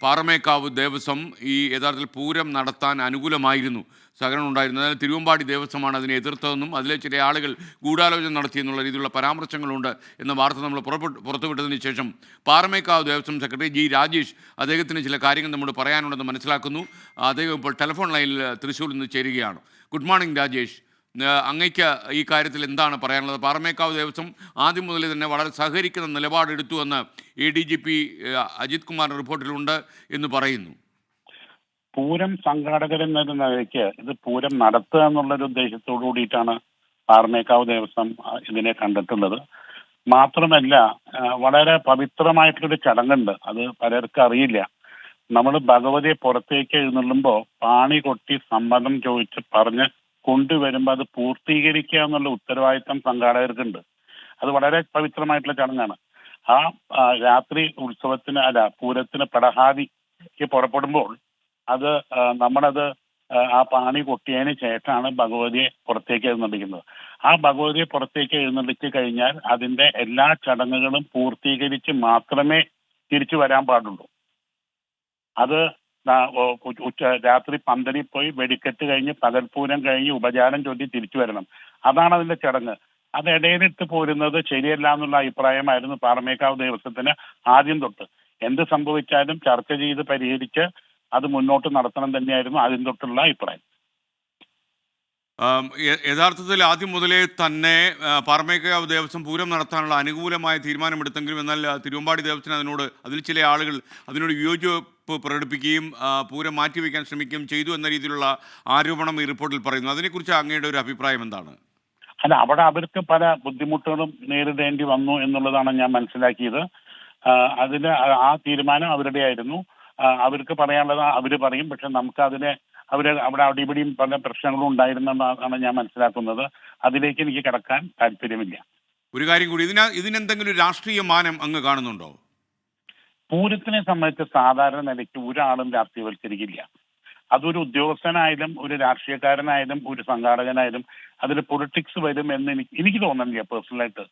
പാറമേക്കാവ് ദേവസ്വം ഈ യഥാർത്ഥത്തിൽ പൂരം നടത്താൻ അനുകൂലമായിരുന്നു, സഹകരണം ഉണ്ടായിരുന്നു. എന്നാൽ തിരുവമ്പാടി ദേവസ്വമാണ് അതിനെ എതിർത്തതെന്നും അതിലെ ചില ആളുകൾ ഗൂഢാലോചന നടത്തിയെന്നുള്ള രീതിയിലുള്ള പരാമർശങ്ങളുണ്ട് എന്ന വാർത്ത നമ്മൾ പുറത്തുവിട്ടതിന് ശേഷം പാറമേക്കാവ് ദേവസ്വം സെക്രട്ടറി ജി രാജേഷ് അദ്ദേഹത്തിന് ചില കാര്യങ്ങൾ നമ്മോട് പറയാനുണ്ടെന്ന് മനസ്സിലാക്കുന്നു. അദ്ദേഹം ഇപ്പോൾ ടെലിഫോൺ ലൈനിൽ തൃശ്ശൂരിൽ നിന്ന് ചേരുകയാണ്. Good morning Rajesh. അങ്ങയ്ക്ക് ഈ കാര്യത്തിൽ എന്താണ് പറയാനുള്ളത്? പാറമേക്കാവ് ദേവസ്വം ആദ്യം മുതലേ തന്നെ വളരെ സഹകരിക്കുന്ന നിലപാടെടുത്തു എന്ന് ADGP അജിത് കുമാർ റിപ്പോർട്ടിലുണ്ട് എന്ന് പറയുന്നു. പൂരം സംഘാടകരെന്ന നിലയ്ക്ക് ഇത് പൂരം നടത്തുക എന്നുള്ളൊരു ഉദ്ദേശത്തോടു കൂടിയിട്ടാണ് പാറമേക്കാവ് ദേവസ്വം ഇതിനെ കണ്ടിട്ടുള്ളത്. മാത്രമല്ല, വളരെ പവിത്രമായിട്ടുള്ളൊരു ചടങ്ങുണ്ട്, അത് പലർക്കും അറിയില്ല. നമ്മൾ ഭഗവതിയെ പുറത്തേക്ക് എഴുന്നള്ളുമ്പോൾ പാണി കൊട്ടി സമ്മതം ചോദിച്ച് പറഞ്ഞ് കൊണ്ടുവരുമ്പോൾ അത് പൂർത്തീകരിക്കുക എന്നുള്ള ഉത്തരവാദിത്തം സംഘാടകർക്കുണ്ട്. അത് വളരെ പവിത്രമായിട്ടുള്ള ചടങ്ങാണ്. ആ രാത്രി ഉത്സവത്തിന് പൂരത്തിന് പടഹാദിക്ക് പുറപ്പെടുമ്പോൾ അത് നമ്മളത് ആ പാണി കൊട്ടിയതിന് ശേഷമാണ് ഭഗവതിയെ പുറത്തേക്ക് എഴുന്നള്ളിക്കുന്നത്. ആ ഭഗവതിയെ പുറത്തേക്ക് എഴുന്നള്ളിച്ച് കഴിഞ്ഞാൽ അതിന്റെ എല്ലാ ചടങ്ങുകളും പൂർത്തീകരിച്ച് മാത്രമേ തിരിച്ചു വരാൻ പാടുള്ളൂ. അത് രാത്രി പന്തലിൽ പോയി വെടിക്കെട്ട് കഴിഞ്ഞ് പകൽപൂരം കഴിഞ്ഞ് ഉപചാരം ചൊല്ലി തിരിച്ചു വരണം. അതാണ് അതിന്റെ ചടങ്ങ്. അത് ഇടയിലിട്ട് പോരുന്നത് ശരിയല്ല എന്നുള്ള അഭിപ്രായമായിരുന്നു പാറമേക്കാവ് ദേവസ്വത്തിന് ആദ്യം തൊട്ട്. എന്ത് സംഭവിച്ചാലും ചർച്ച ചെയ്ത് പരിഹരിച്ച് അത് മുന്നോട്ട് നടത്തണം തന്നെയായിരുന്നു ആദ്യം തൊട്ടുള്ള അഭിപ്രായം. യഥാർത്ഥത്തിൽ ആദ്യം മുതലേ തന്നെ പാറമേക്കാവ് ദേവസ്വം പൂരം നടത്താനുള്ള അനുകൂലമായ തീരുമാനമെടുത്തെങ്കിലും എന്നാൽ തിരുവമ്പാടി ദേവസ്വത്തിന് അതിൽ ചില ആളുകൾ അതിനോട് വിയോജിപ്പ് പ്രകടിപ്പിക്കുകയും പൂരം മാറ്റിവെക്കാൻ ശ്രമിക്കുകയും ചെയ്തു എന്ന രീതിയിലുള്ള ആരോപണം ഈ റിപ്പോർട്ടിൽ പറയുന്നു. അതിനെക്കുറിച്ച് അങ്ങയുടെ ഒരു അഭിപ്രായം എന്താണ്? അവിടെ അവർക്ക് പല ബുദ്ധിമുട്ടുകളും നേരിടേണ്ടി വന്നു എന്നുള്ളതാണ് ഞാൻ മനസ്സിലാക്കിയത്. അതിന് ആ തീരുമാനം അവരുടെ ആയിരുന്നു. അവർക്ക് പറയാനുള്ളത് അവർ പറയും. പക്ഷെ നമുക്ക് അവിടെ അടിപിടിയും പല പ്രശ്നങ്ങളും ഉണ്ടായിരുന്നെന്നാണ് ഞാൻ മനസ്സിലാക്കുന്നത്. അതിലേക്ക് എനിക്ക് കിടക്കാൻ താല്പര്യമില്ല. ഒരു കാര്യം കൂടി, ഇതിനെന്തെങ്കിലും രാഷ്ട്രീയ മാനം അങ്ങ് കാണുന്നുണ്ടോ? പൂരത്തിനെ സംബന്ധിച്ച് സാധാരണ നിലയ്ക്ക് ഒരാളും രാഷ്ട്രീയവൽക്കരിക്കില്ല. അതൊരു ഉദ്യോഗസ്ഥനായാലും ഒരു രാഷ്ട്രീയക്കാരനായാലും ഒരു സംഘാടകനായാലും അതിൽ പൊളിറ്റിക്സ് വരും എന്ന് എനിക്ക് തോന്നുന്നില്ല പേഴ്സണലായിട്ട്.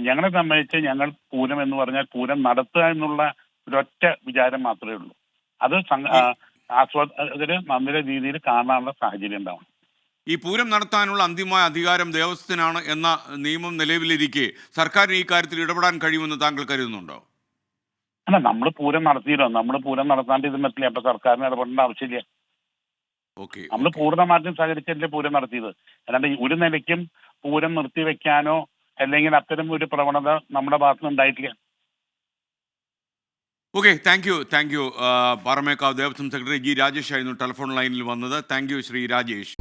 ഞങ്ങളെ സംബന്ധിച്ച് ഞങ്ങൾ പൂരം എന്ന് പറഞ്ഞാൽ പൂരം നടത്തുക എന്നുള്ള ഒരൊറ്റ വിചാരം മാത്രമേ ഉള്ളൂ. അത് ആസ്വാദകര് നല്ല രീതിയിൽ കാണാനുള്ള സാഹചര്യം ഉണ്ടാവണം. ഈ പൂരം നടത്താനുള്ള അന്തിമമായ അധികാരം ദേവസ്വത്തിനാണ് എന്ന നിയമം നിലവിലിരിക്കെ സർക്കാരിന് ഈ കാര്യത്തിൽ ഇടപെടാൻ കഴിയുമെന്ന് താങ്കൾ കരുതുന്നുണ്ടോ? അല്ല, നമ്മൾ പൂരം നടത്തിയല്ലോ. നമ്മൾ പൂരം നടത്താണ്ട് ഇത് പറ്റില്ല. അപ്പൊ സർക്കാരിന് ഇടപെടേണ്ട ആവശ്യമില്ല. നമ്മൾ പൂർണ്ണമായിട്ടും സഹകരിച്ചല്ലേ പൂരം നടത്തിയത്. അല്ലാണ്ട് ഒരു നിലയ്ക്കും പൂരം നിർത്തിവെക്കാനോ അല്ലെങ്കിൽ അത്തരം ഒരു പ്രവണത നമ്മുടെ ഭാഗത്തുനിന്ന് ഉണ്ടായിട്ടില്ല. Okay, thank you. Paramekkavu Devaswom secretary G Rajesh ആയിരുന്നു ടെലിഫോൺ ലൈനിൽ വന്നത്. Thank you Shri Rajesh.